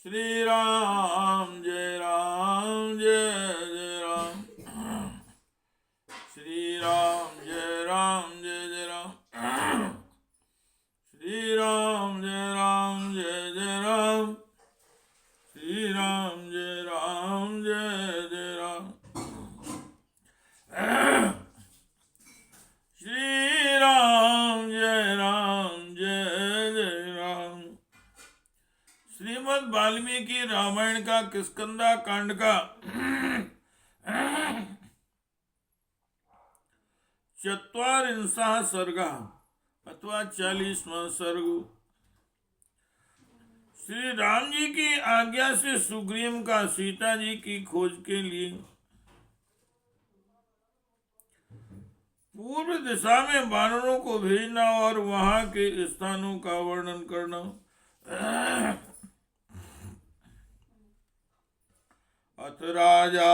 श्री राम जय राम जय जय राम। श्री राम जय राम जय जय राम। श्री राम जय राम जय जय राम। श्री राम जय राम जय जय राम। श्री राम जय राम जय जय राम। श्रीमद् वाल्मीकि रामायण का किष्किंधा कांड का 44वां सर्ग अथवा 40वां सर्ग। श्री राम जी की आज्ञा से सुग्रीव का सीता जी की खोज के लिए पूर्व दिशा में वानरों को भेजना और वहां के स्थानों का वर्णन करना। अथ राजा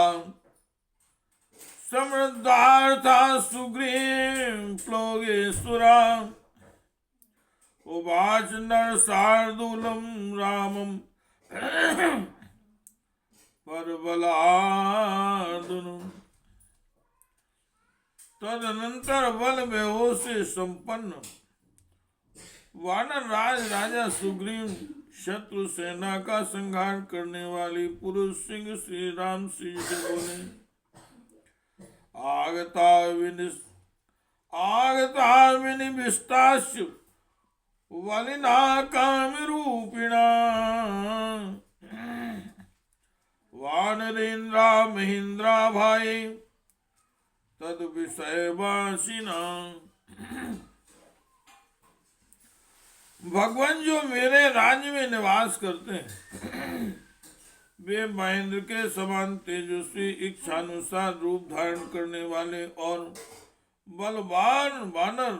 समृद्धार्था सुग्रीव प्लोगेश्वरा उवाच नर शार्दूलम रामम परबलार्दुनम्। तदनंतर बल व्यवों से संपन्न वानर राज राजा सुग्रीव शत्रु सेना का संहार करने वाली पुरुष सिंह श्री राम जी से बोले, आगता विनिविष्टास्य वलिना कामरूपिणा वानरेन्द्रा महेन्द्रा भाई तद विषयवासिना। भगवान जो मेरे राज्य में निवास करते हैं वे महेंद्र के समान तेजस्वी इच्छानुसार रूप धारण करने वाले और बलवान वानर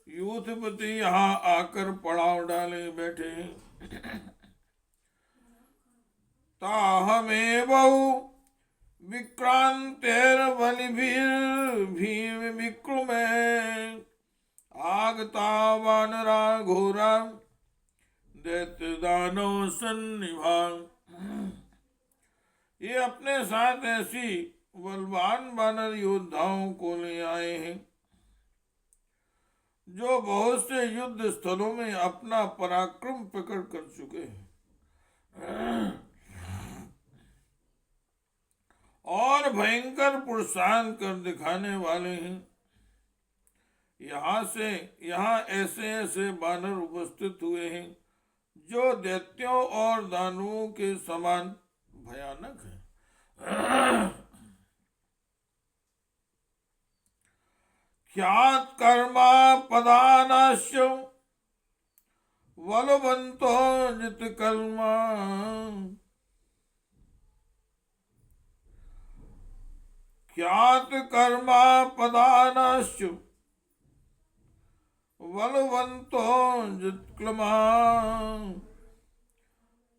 यूथपति यहाँ आकर पड़ाव डाले बैठे हैं। ताहमेवौ विक्रांतेर बलिभिर भीम विक्रमे आगता वानरा घोरा दैत्य दानव सन्निभा। ये अपने साथ ऐसी बलवान वानर योद्धाओं को ले आए हैं जो बहुत से युद्ध स्थलों में अपना पराक्रम प्रकट कर चुके हैं और भयंकर पुरुषार्थ कर दिखाने वाले हैं। यहाँ ऐसे ऐसे वानर उपस्थित हुए हैं जो दैत्यों और दानवों के समान भयानक है। ख्यात कर्मा पदानाश्य बलवंतो जित कर्मा। ख्यात कर्मा पदानाश्य बलवंतो जित्क्लमा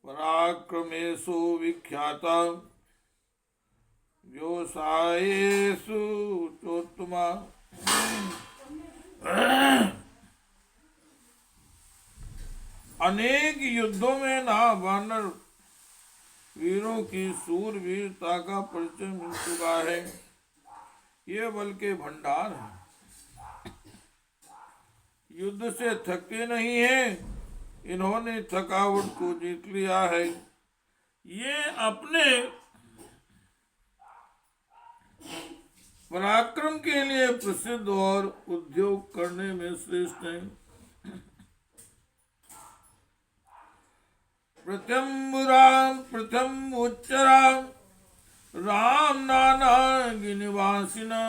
पराक्रमेषु विख्याता व्यवसायेषु चोत्तमा। अनेक युद्धों में ना वानर वीरों की सूरवीरता का परिचय मिल चुका है। ये बल के भंडार है, युद्ध से थकते नहीं हैं। इन्होंने थकावट को जीत लिया है। ये अपने पराक्रम के लिए प्रसिद्ध और उद्योग करने में श्रेष्ठ हैं। प्रथम उच्चरा राम नाना गिनिवासिना।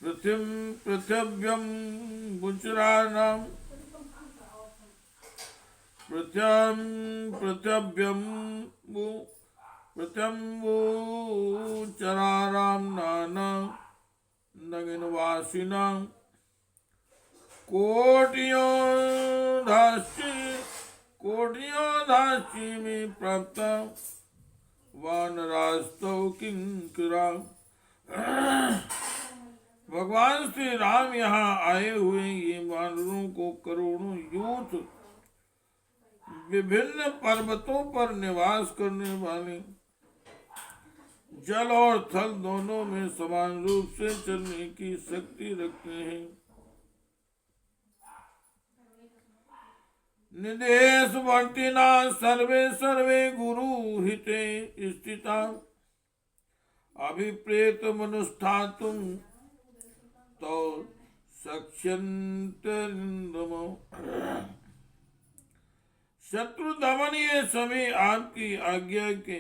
पृथिव्यम गुचराणाम चराराम नाना नगिनवासिना। कोटियों धासी में प्राप्त वानरास्तव किंकरा। भगवान श्री राम यहाँ आए हुए ये वानरों को करोड़ों यूथ विभिन्न पर्वतों पर निवास करने वाले, जल और थल दोनों में समान रूप से चलने की शक्ति रखते हैं। निदेश वर्तिना सर्वे सर्वे गुरु हिते स्थिता अभिप्रेत मनुष्ठातुम तो सख्यंतरिंदमो। शत्रु दमन ये सभी आपकी आज्ञा के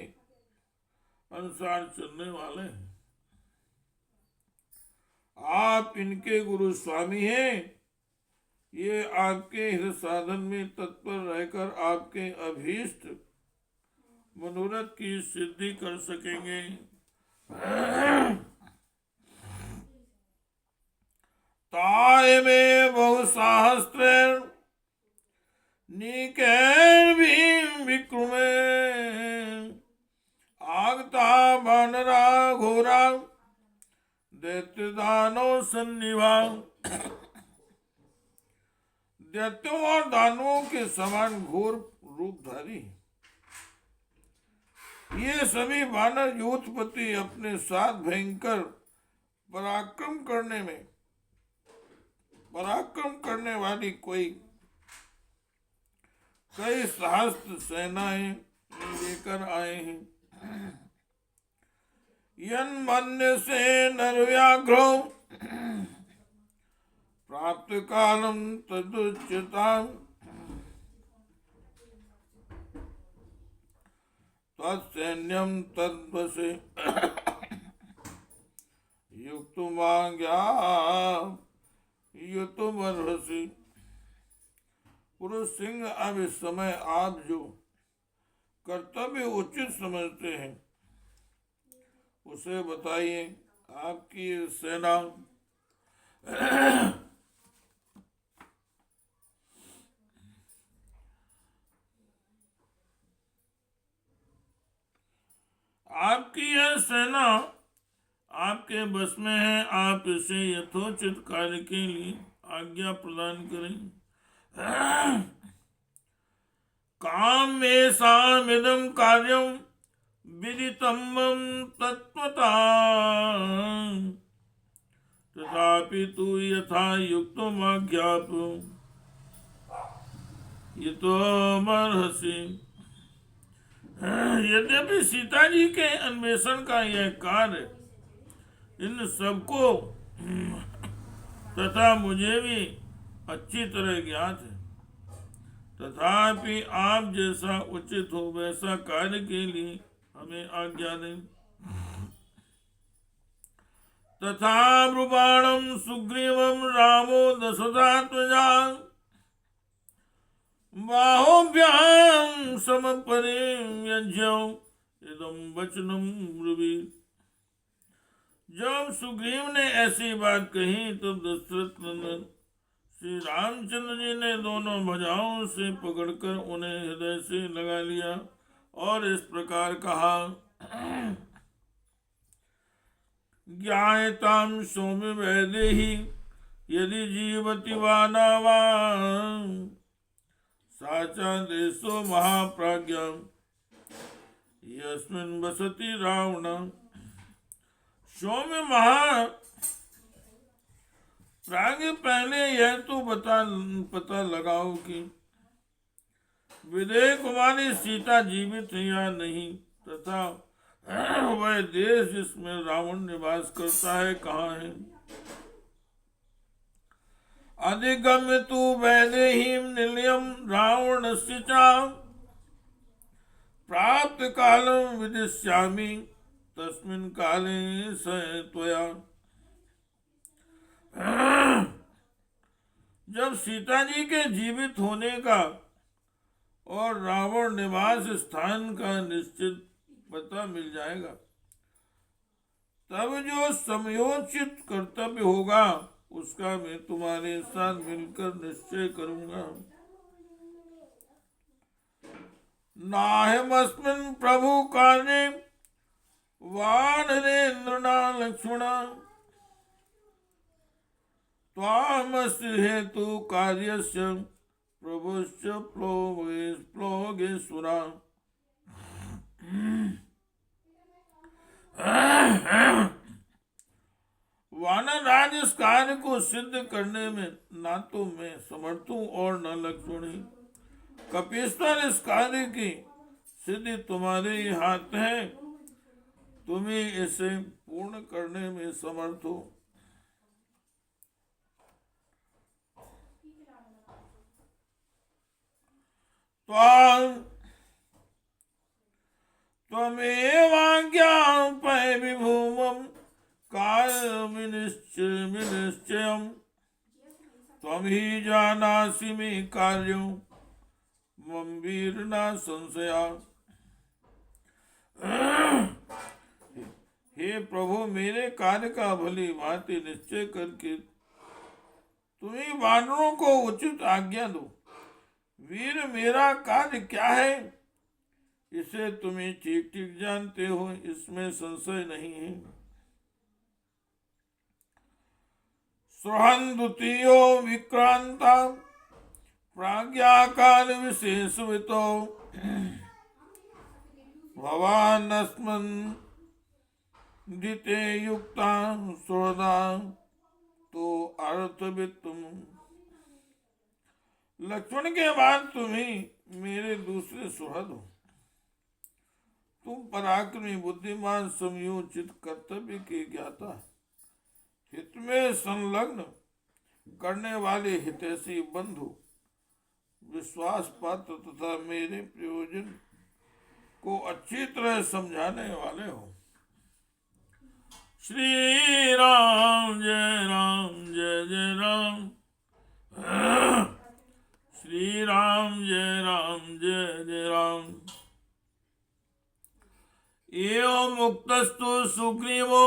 अनुसार चलने वाले हैं। आप इनके गुरु स्वामी हैं। ये आपके हृदय साधन में तत्पर रहकर आपके अभीष्ट मनोरथ की सिद्धि कर सकेंगे। ताय में बहुसहस्त्र निकैर्भिं विक्रमे आगता वानरा घोरा दैत्य दानव सन्निभा। दैत्यों और दानवों के समान घोर रूपधारी ये सभी वानर यूथपति अपने साथ भयंकर पराक्रम करने वाली कई सहस्त्र सेनाएं लेकर आए हैं। यन्मन्य से नरव्याघ्रो प्राप्त कालम तदुच्यताम् तत्सैन्यम तद्वसे युक्तमाज्ञा युतमर्हसि। पुरुष सिंह, अब इस समय आप जो कर्तव्य उचित समझते हैं उसे बताइए। आपकी सेना आपकी यह सेना आपके बस में है। आप इसे यथोचित कार्य के लिए आज्ञा प्रदान करें। काम में सामिदम कार्यम विदितम तत्वता तथापि तु यथा युक्तम आज्ञाप युतमर्हसि। यद्यपि सीता जी के अन्वेषण का यह कार्य इन सबको तथा मुझे भी अच्छी तरह ज्ञात है, तथापि आप जैसा उचित हो वैसा कार्य के लिए हमें आज्ञा दें। तथा ब्रुवाणं सुग्रीवं रामो दशरथात्मजा बाहुभ्यां समपरिव्यज्य इदं वचनं ब्रुवीत। जब सुग्रीव ने ऐसी बात कही तब दशरथ नंदन श्री रामचंद्र जी ने दोनों भुजाओं से पकड़कर उन्हें हृदय से लगा लिया और इस प्रकार कहा। ज्ञायतां सौम्य वैदेही यदि जीवति वा न वा साचा देशो महाप्राज्ञा यस्मिन् वसति रावण। सौम्य प्राज्ञ, पहले यह तो पता लगाओ कि विदेह कुमारी सीता जीवित है या नहीं, तथा वह देश जिसमें रावण निवास करता है कहाँ है। अधिगम्य तु वैदेहीं निलयं रावणस्य च प्राप्त कालं विदिष्यामि तस्मिन् काले स त्वया। जब सीता जी के जीवित होने का और रावण निवास स्थान का निश्चित पता मिल जाएगा, तब जो समयोचित कर्तव्य होगा उसका मैं तुम्हारे साथ मिलकर निश्चय करूंगा। नाहमस्मिन् प्रभु कार्ये वानरेन्द्रना लक्ष्मणा त्वामस्य हेतु कार्यस्य प्रभुश्च प्लोगेश्वरा। वानर राज इस कार्य को सिद्ध करने में ना तो मैं समर्थ हूं और न लक्ष्मण ही। कपीश्वर इस कार्य की सिद्धि तुम्हारे ही हाथ है, तुम ही इसे पूर्ण करने में समर्थ हो। त्वमेवाज्ञापय विभूमम् कार्यमिनिश्चयम् त्वं ही जानासि मे कार्यं मम वीर न संशया। हे प्रभु, मेरे कार्य का भली भांति निश्चय करके तुम्ही वानरों को उचित आज्ञा दो। वीर, मेरा कार्य क्या है इसे तुम्हें ठीक ठीक जानते हो, इसमें संशय नहीं है। सुहन द्वितीयो विक्रांता प्राज्ञा काल विशेषवितो भवानस्मन् दिते युक्ता सुहृदा तो अर्थविद तुम। लक्ष्मण के बाद तुम ही मेरे दूसरे सुहृद हो। तुम पराक्रमी, बुद्धिमान, समयोचित कर्तव्य के ज्ञाता, हित में संलग्न करने वाले हितैषी बंधु, विश्वास पात्र तथा मेरे प्रयोजन को अच्छी तरह समझाने वाले हो। श्री राम जय जय राम। श्री राम जय जय राम। एवं मुक्तस्तु सुग्रीवो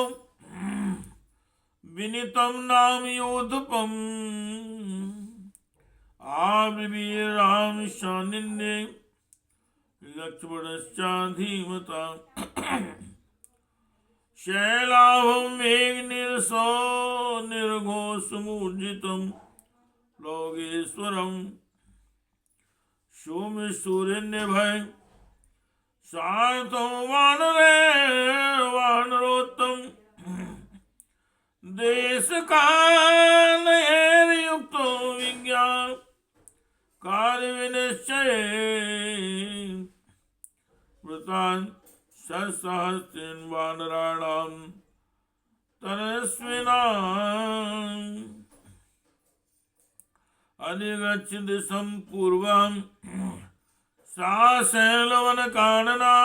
विनीतं नाम योधपम् आब्रवीर राम शानिन्ये लक्ष्मणश्चाधीमता। शैलाभं मेघनिरसो निर्घोषमूर्जितं लोकेश्वरं सोमेश्वरन्यभय शांतं वानरोत्तम देशकालयुक्तो विज्ञान कार्य विनिश्चय वृतान् सहस्रेण वानराणां तनस्विनाम् अधिगच्छ दिशं पूर्वं साशैलवनकानना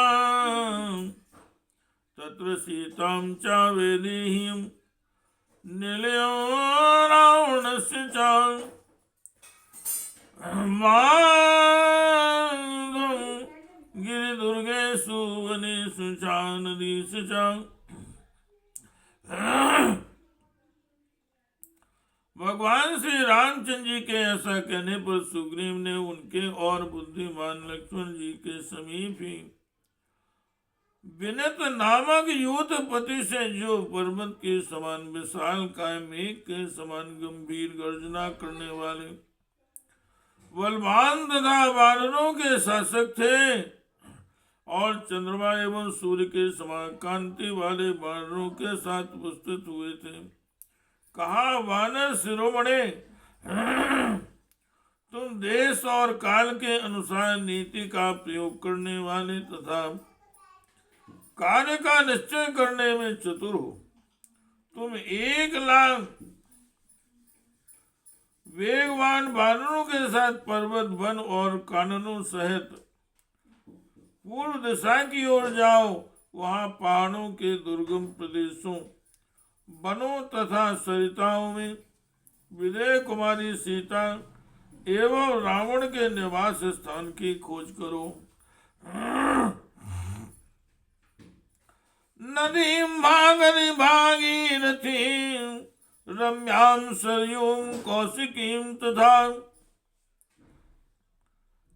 तत्र सीतां च वेदेहीं निलयो रावणस्य च माधवं गिरिदुर्गेषु वनेषु च नदीषु च। भगवान श्री रामचंद्र जी के ऐसा कहने पर सुग्रीव ने उनके और बुद्धिमान लक्ष्मण जी के समीप ही विनत नामक यूथपति से, जो पर्वत के समान विशाल काय, मेघ के समान गंभीर गर्जना करने वाले, बलवान तथा वानरों के शासक थे और चंद्रमा एवं सूर्य के समान कांति वाले वानरों के साथ उपस्थित हुए थे। कहा, वानर शिरोमणे, तुम देश और काल के अनुसार नीति का प्रयोग करने वाले तथा कार्य का निश्चय करने में चतुर हो। तुम 1,00,000 वेगवान वानरों के साथ पर्वत, वन और काननों सहित पूर्व दिशा की ओर जाओ। वहां पहाड़ों के दुर्गम प्रदेशों, वनों तथा सरिताओं में विदेह कुमारी सीता एवं रावण के निवास स्थान की खोज करो। नदीं भागीरथीं रम्यां सरयूं कौशिकीं तथा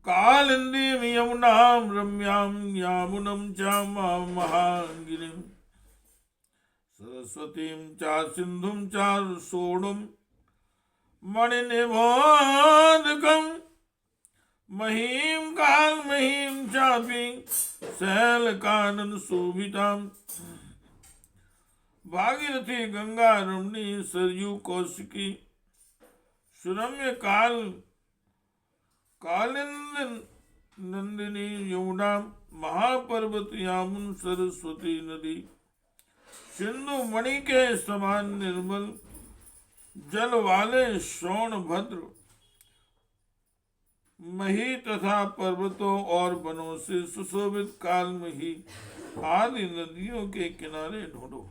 कालिंदीं यमुनां रम्यां यामुनं च महागिरिं सरस्वतीं च सिंधुं च सोणुं मणिनिबोधकम् महीम काल महीम चापी शैल कानन शोभिताम। भागीरथी गंगा रमणी सरयू कौशिकी सुरम्य कालिंद नंदिनी यमुना महापर्वत यामुन सरस्वती नदी सिंधु मणि के समान निर्मल जल वाले सोनभद्र मही तथा पर्वतों और वनों से सुशोभित कालमही आदि नदियों के किनारे ढूंढो।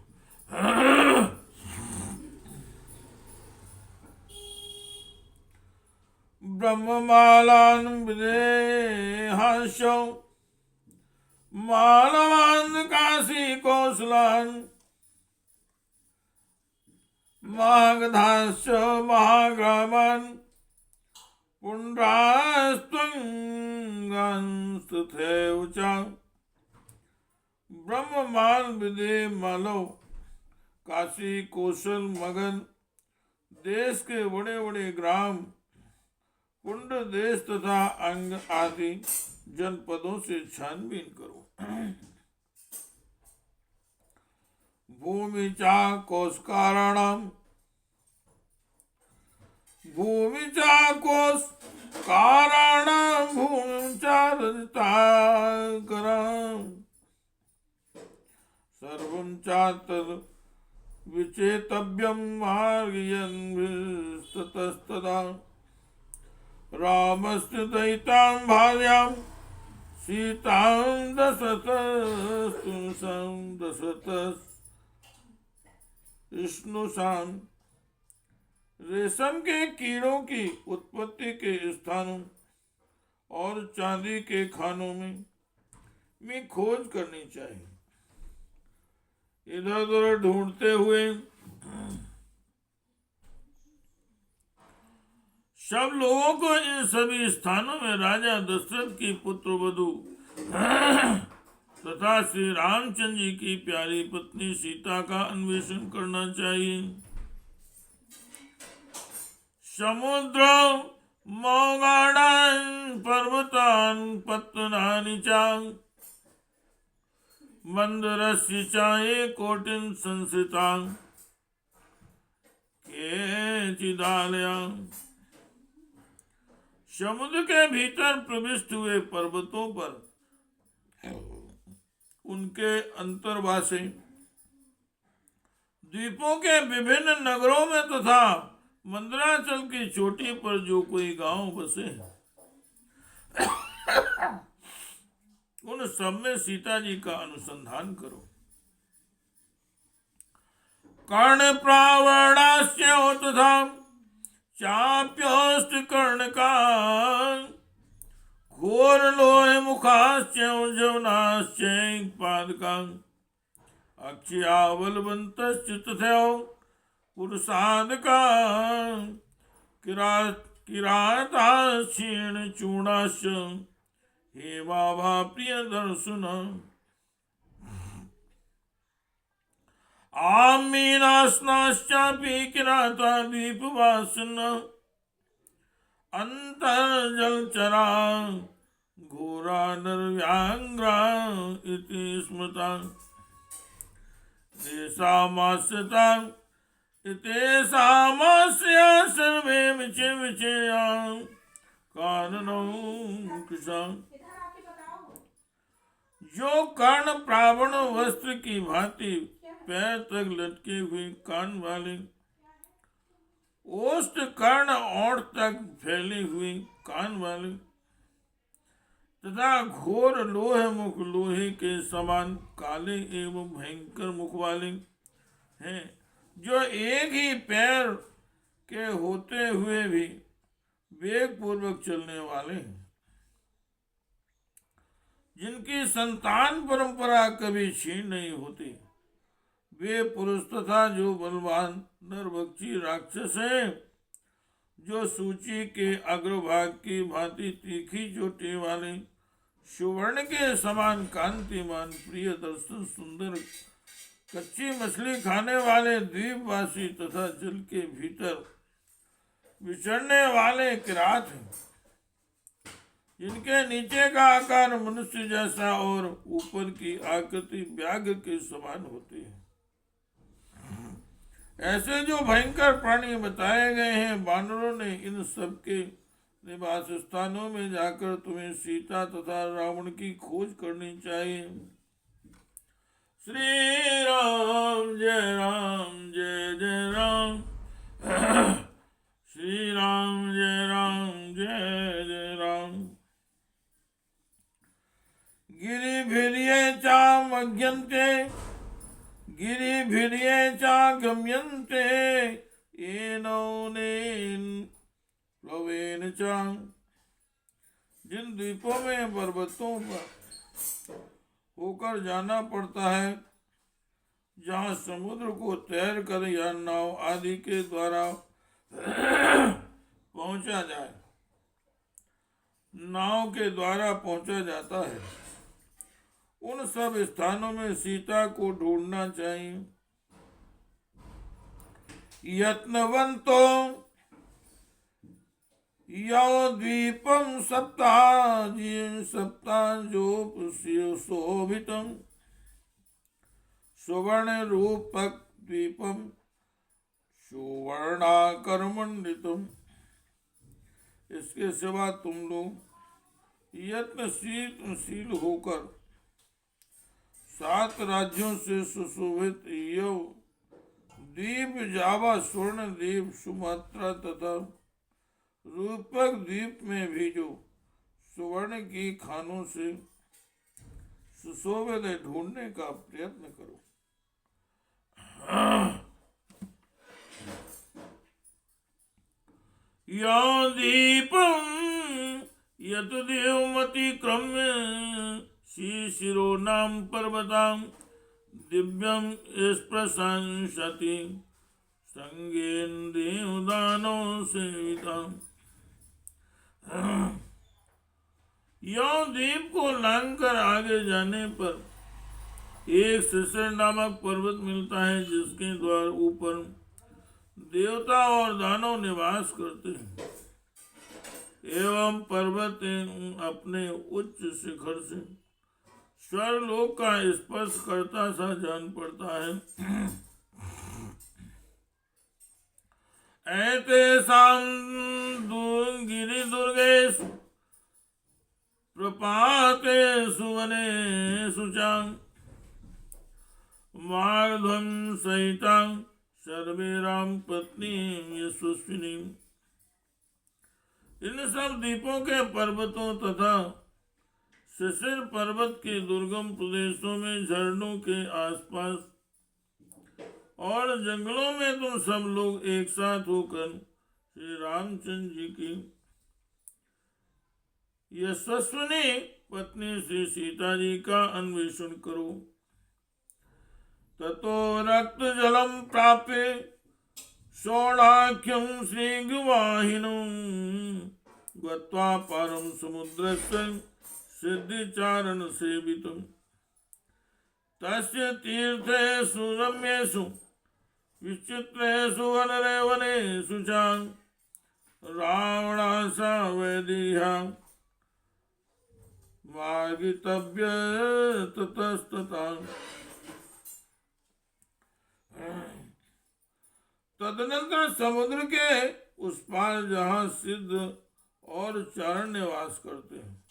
ब्रह्ममालान विदेहांशो मालवान काशी कौशलान मागधाश्च महाग्रामान पुण्ड्रास्त्वंगांस्तथैव च ब्रह्ममाल विदे मालव काशी कौशल मगध देश के बड़े बड़े ग्राम पुंड देश तथा अंग आदि जनपदों से छानबीन करो। भूमि चा कोशकाराणाम भूमि चा कोश काराणाम भूमि चा रजताकराम सर्वं चा तद विचेतव्यं मार्गयन्विस्ततस्तदा रामस्य दयितां भार्यां सीतां दशरथस्नुषां रेशम के कीड़ों की उत्पत्ति के स्थानों और चांदी के खानों में खोज करनी चाहिए। इधर उधर ढूंढते हुए सब लोगों को इन सभी स्थानों में राजा दशरथ की पुत्र वधू तथा श्री रामचंद्र जी की प्यारी पत्नी सीता का अन्वेषण करना चाहिए। समुद्र मौगाड़ान पर्वतान पत्तनानि चा मंदरस्य चाये कोटिन संस्थितां केचिदालयां समुद्र के भीतर प्रविष्ट हुए पर्वतों पर उनके अंतर्वासी द्वीपों के विभिन्न नगरों में तथा मंदराचल की चोटी पर जो कोई गांव बसे उन सब में सीता जी का अनुसंधान करो। कर्ण प्रावणास्य तथा चाप्योष्ट कर्ण का घोर लोह मुखाश्च जवनाश्च पादका अक्षयावलवन्तश्च तथा पुरुषादका किराताक्षीण चूर्णाश्च हेमाभा प्रिय दर्शन आमीनास्नाश्चापि किराता दीपवासन अंतर्जलचरा घोरा नरव्यांग्रा इति स्मृता देशामास्यता इतेषामास्या सर्वे विचया कारणं कृशा। जो कर्ण प्रावण वस्त्र की भांति पैर तक लटके हुए कान वाले ओष्ठ कर्ण ओठ तक फैली हुई कान वाले तथा घोर लोह मुख लोहे के समान काले एवं भयंकर मुख वाले हैं, जो एक ही पैर के होते हुए भी वेग पूर्वक चलने वाले हैं, जिनकी संतान परंपरा कभी क्षीण नहीं होती, वे पुरुष तथा जो बलवान नरभक्षी राक्षस हैं, जो सूची के अग्रभाग की भांति तीखी चोटी वाले सुवर्ण के समान कांतिमान प्रिय दर्शन सुंदर कच्ची मछली खाने वाले द्वीपवासी तथा जल के भीतर विचरने वाले किरात हैं, जिनके नीचे का आकार मनुष्य जैसा और ऊपर की आकृति व्याघ्र के समान होती है। ऐसे जो भयंकर प्राणी बताए गए हैं, वानरों ने इन सब के निवास स्थानों में जाकर तुम्हें सीता तथा रावण की खोज करनी चाहिए। श्री राम जय जय राम श्री राम जय जय राम। गिरिभिर्ये चामज्ञन्ते गिरिभिर्ये चागम्यन्ते येनौनेन प्लवेन च। जिन द्वीपों में पर्वतों पर होकर जाना पड़ता है, जहाँ समुद्र को तैर कर या नाव आदि के द्वारा पहुंचा जाए, नाव के द्वारा पहुंचा जाता है, उन सब स्थानों में सीता को ढूंढना चाहिए। यत्नवंतो यो द्वीपम सप्ताजोपशोभितम सुवर्ण रूपक द्वीपम सुवर्णाकरमंडितम। इसके सिवा तुम लोग यत्नशील होकर 7 राज्यों से सुशोभित यव द्वीप जावा स्वर्ण द्वीप सुमात्रा तथा रूपक द्वीप में भी जो सुवर्ण की खानों से सुशोभित ढूंढने का प्रयत्न करो। या दीपम यत देवमतिक्रम्य शिशिरो नाम पर्वताम दिव्यम स्प्रशंसति संगेन देवदानो सेविताम। यह द्वीप को लांघकर आगे जाने पर एक शिशिर नामक पर्वत मिलता है, जिसके द्वार ऊपर देवता और दानव निवास करते हैं, एवं पर्वत अपने उच्च शिखर से स्वर्गलोक का स्पर्श करता सा जान पड़ता है। ऐतेषां गिरिदुर्गेषु प्रपातेषु वनेषु च मार्धं सहितां सर्वे राम पत्नी यशस्विनी। इन सब द्वीपों के पर्वतों तथा शिशिर पर्वत के दुर्गम प्रदेशों में, झरनों के आसपास और जंगलों में तुम सब लोग एक साथ होकर श्री रामचंद्र जी की यशस्विनी पत्नी श्री सीता जी का अन्वेषण करो। ततो रक्त जलम प्राप्य शोणाख्यम श्रीगुवाहिनो गत्वा पारम समुद्रस्य सिद्धिचारण सेवितम तस्य तीर्थेषु रम्येषु विचित्रेषु वनरेवनेषु च रावणासा वैदेहा मार्गितव्य ततस्तता। तदनंतर समुद्र के उस पार जहाँ सिद्ध और चारण निवास करते हैं,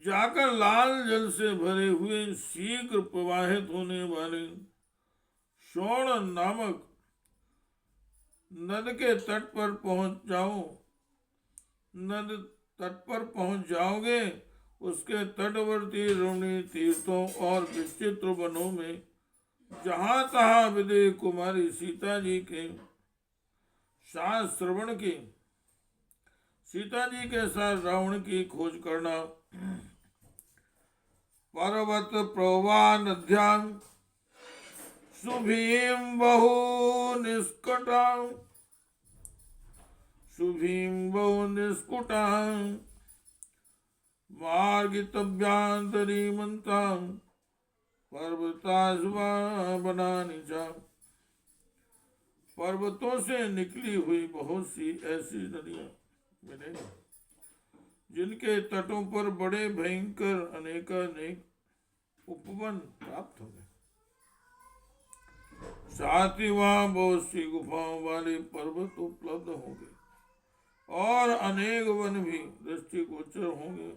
जाकर लाल जल से भरे हुए शीघ्र प्रवाहित होने वाले शोण नामक नद के तट पर पहुंच जाओ। नद तट पर पहुंच जाओगे, उसके तटवर्ती रमणीय तीर्थों और विचित्र वनों में जहां तहां विदेह कुमारी सीता जी के साथ श्रवण की, सीता जी के साथ रावण की खोज करना। पर्वत प्रवान ध्यान शुभीम बहु निष्कटां मार्गितव्यांतरीमन्तां पर्वताश्वा बनानि च। पर्वतों से निकली हुई बहुत सी ऐसी नदियां मिलेंगी जिनके तटों पर बड़े भयंकर अनेकानेक उपवन प्राप्त होंगे। साथ ही वहां बहुत सी गुफाओं वाले पर्वत उपलब्ध होंगे और अनेक वन भी दृष्टिगोचर होंगे।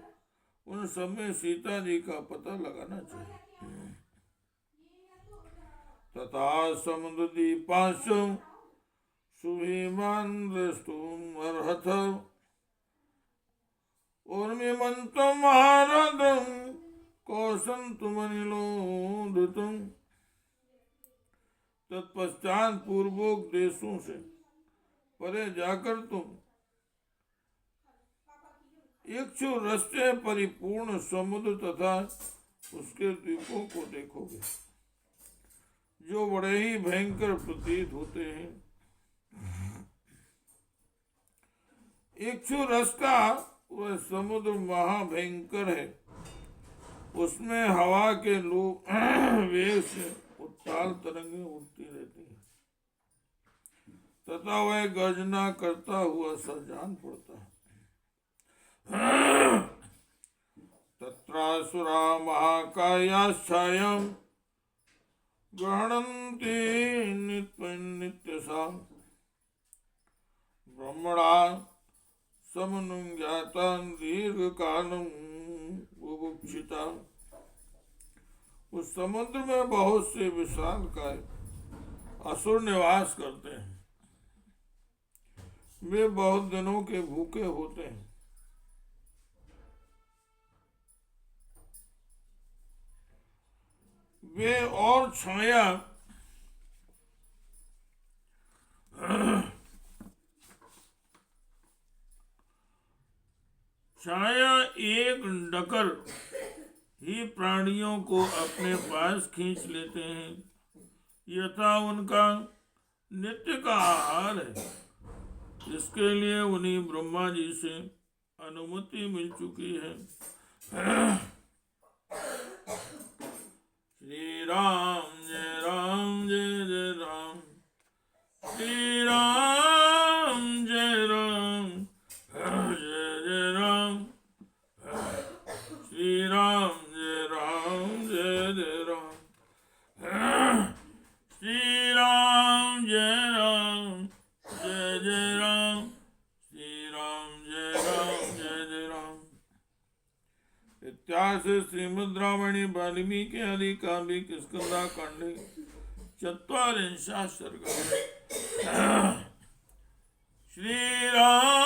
उन सब में सीता जी का पता लगाना चाहिए। तथा समुद्र दीपांशुं सुभीमान द्रष्टुम अर्हथ उर्मिमंतम महारथम कौसंतुमनिलोदितम। तत्पश्चात पूर्वोक्त देशों से परे जाकर तुम इक्षु रस से परिपूर्ण समुद्र तथा उसके द्वीपों को देखोगे जो बड़े ही भयंकर प्रतीत होते हैं। इक्षु रस का वह समुद्र महाभयंकर है, उसमें हवा के वेग से उत्ताल तरंगें उठती रहती हैं तथा वह गर्जना करता हुआ सा जान पड़ता है। तत्रासुरा महाकायाच्छायां गृह्णन्ति नित्यसा ब्रह्मणा समनुज्ञाता दीर्घकालं बुभुक्षिता। उस समुद्र में बहुत से विशालकाय असुर निवास करते हैं। वे बहुत दिनों के भूखे होते हैं। वे और छाया एक डकर ही प्राणियों को अपने पास खींच लेते हैं, यथा उनका नित्य का आहार है। इसके लिए उन्हें ब्रह्मा जी से अनुमति मिल चुकी है। श्री राम जय जय राम, श्री राम जय राम, जय जय राम, श्री राम जय राम, जय जय राम, श्री राम जय राम, जय जय राम, श्री राम जय राम, जय जय राम। इत्यादि श्रीमद् रामायणे वाल्मीकि आदि काव्ये स्कन्धाकाण्डे चत्वारिंशः सर्गः। श्री राम